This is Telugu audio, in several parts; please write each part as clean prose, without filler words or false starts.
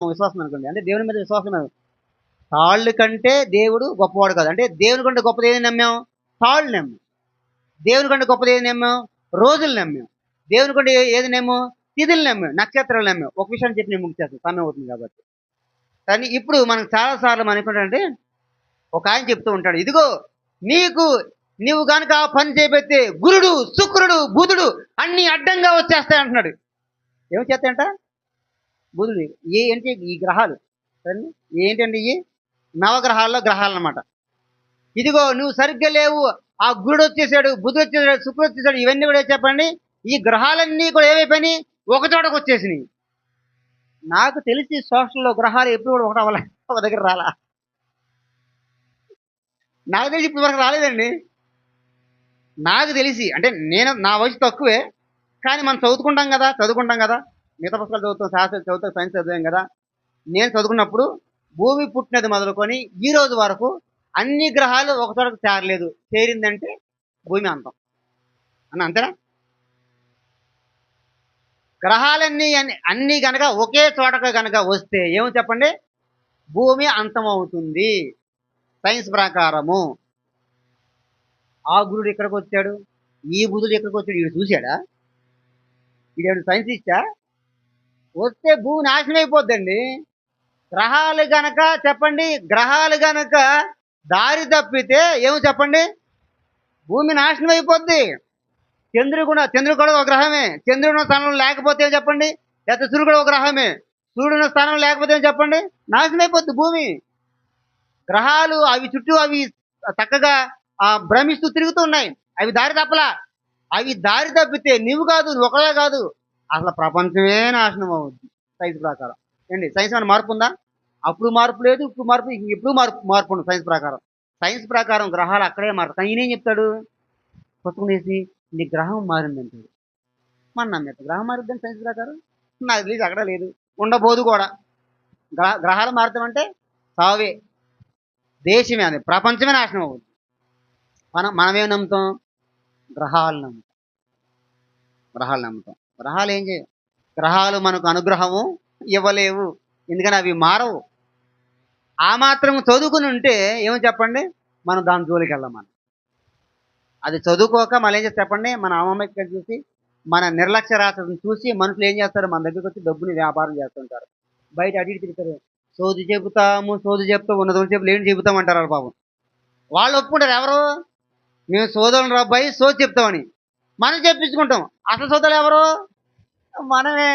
విశ్వాసం అనుకోండి. అంటే దేవుని మీద విశ్వాసం తాళ్ళు కంటే దేవుడు గొప్పవాడు కాదు. అంటే దేవుని కంటే గొప్పది ఏది నమ్మాం? తాళ్ళు నమ్మాం. దేవుని కంటే గొప్పది ఏది నమ్మాం? రోజులు నమ్మాం. దేవుని కంటే ఏది నమ్మాం? తిథులు నమ్మాం, నక్షత్రాలు నమ్మాం. ఒక విషయాన్ని చెప్పి నేను ముగిచేస్తాను, సమయం అవుతుంది కాబట్టి. కానీ ఇప్పుడు మనకు చాలా సార్లు మనం అనుకుంటామంటే, ఒక ఆయన చెప్తూ ఉంటాడు, ఇదిగో నీకు నీవు కనుక ఆ పని చేపెడితే గురుడు, శుక్రుడు, బుధుడు అన్ని అడ్డంగా వచ్చేస్తాయి అంటున్నాడు. ఏమి చేస్తాయంట? బుధుడు ఏంటి? ఈ గ్రహాలు ఏంటండి? ఇవి నవగ్రహాల్లో గ్రహాలు అన్నమాట. ఇదిగో నువ్వు సరిగ్గా లేవు, ఆ గురుడు వచ్చేసాడు, బుధుడు వచ్చేసాడు, శుక్రుడు వచ్చేసాడు, ఇవన్నీ కూడా చెప్పండి. ఈ గ్రహాలన్నీ కూడా ఏమైపోయినాయి? ఒక చోటకు వచ్చేసినాయి. నాకు తెలిసి సోషల్లో గ్రహాలు ఎప్పుడు కూడా ఒకటి అవ్వలే, ఒక దగ్గర రాలా. నాకు తెలిసి ఇప్పుడు వరకు రాలేదండి. నాకు తెలిసి అంటే నేను నా వయసు తక్కువే, కానీ మనం చదువుకుంటాం కదా, మిగతా పుస్తకాలు చదువుతాం, శాస్త్రం చదువుతాం, సైన్స్ చదివాం కదా. నేను చదువుకున్నప్పుడు భూమి పుట్టినది మొదలుకొని ఈ రోజు వరకు అన్ని గ్రహాలు ఒక చోటకు చేరలేదు. చేరిందంటే భూమి అంతం అంతేనా? గ్రహాలన్నీ అన్నీ కనుక ఒకే చోటకు కనుక వస్తే ఏమో చెప్పండి? భూమి అంతం అవుతుంది సైన్స్ ప్రకారము. ఆ గురుడు ఎక్కడికి వచ్చాడు, ఈ బుధుడు ఎక్కడికి వచ్చాడు, వీడు చూశాడా? వీడు సైన్స్ ఇచ్చా? వస్తే భూమి నాశనం అయిపోద్దండి. గ్రహాలు గనక చెప్పండి, గ్రహాలు గనక దారి తప్పితే ఏమో చెప్పండి? భూమి నాశనం అయిపోద్ది. చంద్రుడు కూడా ఒక గ్రహమే. చంద్రుడు స్థానంలో లేకపోతే ఏం చెప్పండి? లేకపోతే సూర్యుడు కూడా ఒక గ్రహమే. సూర్యుడు స్థానంలో లేకపోతే ఏం చెప్పండి? నాశనం అయిపోద్ది భూమి. గ్రహాలు అవి చుట్టూ అవి చక్కగా భ్రమిస్తూ తిరుగుతూ ఉన్నాయి. అవి దారి తప్పలా. అవి దారి తప్పితే నువ్వు కాదు, నువ్వు ఒకవే కాదు, అసలు ప్రపంచమే నాశనం అవుద్ది సైన్స్ ప్రకారం. ఏంటి సైన్స్ ఏమైనా మార్పు ఉందా? అప్పుడు మార్పు లేదు, ఇప్పుడు మార్పు, ఎప్పుడు మార్పు ఉంది సైన్స్ ప్రకారం. సైన్స్ ప్రకారం గ్రహాలు అక్కడే మారుతాయి. ఈయనేం చెప్తాడు? పుస్తకం వేసి నీ గ్రహం మారిందంటాడు. మన నమ్మేత గ్రహం మారుద్దని సైన్స్ ప్రకారం నాకు తెలిసి అక్కడ లేదు, ఉండబోదు కూడా. గ్రహాలు మారుతామంటే సావే, దేశమే, అది ప్రపంచమే నాశనం అవుతుంది. మనమేం నమ్ముతాం? గ్రహాలు నమ్ముతాం. గ్రహాలు ఏం చేయవు. గ్రహాలు మనకు అనుగ్రహము ఇవ్వలేవు, ఎందుకని అవి మారవు. ఆ మాత్రం చదువుకుని ఉంటే ఏమో చెప్పండి? మనం దాని జోలికి వెళ్ళమని. అది చదువుకోక మళ్ళీ ఏం చేస్తే చెప్పండి? మన అమాయకత చూసి, మన నిర్లక్ష్యరాతను చూసి మనుషులు ఏం చేస్తారు? మన దగ్గరికి వచ్చి డబ్బుని వ్యాపారం చేస్తుంటారు. బయట అటు ఇటు తిరుగుతారు. సోది చెప్తూ ఉన్నది చెప్పు లేని చెబుతామంటారు వాళ్ళు పాపం. వాళ్ళు ఒప్పుకుంటారు. ఎవరు? మేము సోదరులు రాబ్బాయి సోది చెప్తామని మనం చెప్పించుకుంటాం. అసలు సోదరులు ఎవరు? మనమే.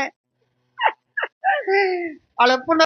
వాళ్ళు ఒప్పుకుంటారు.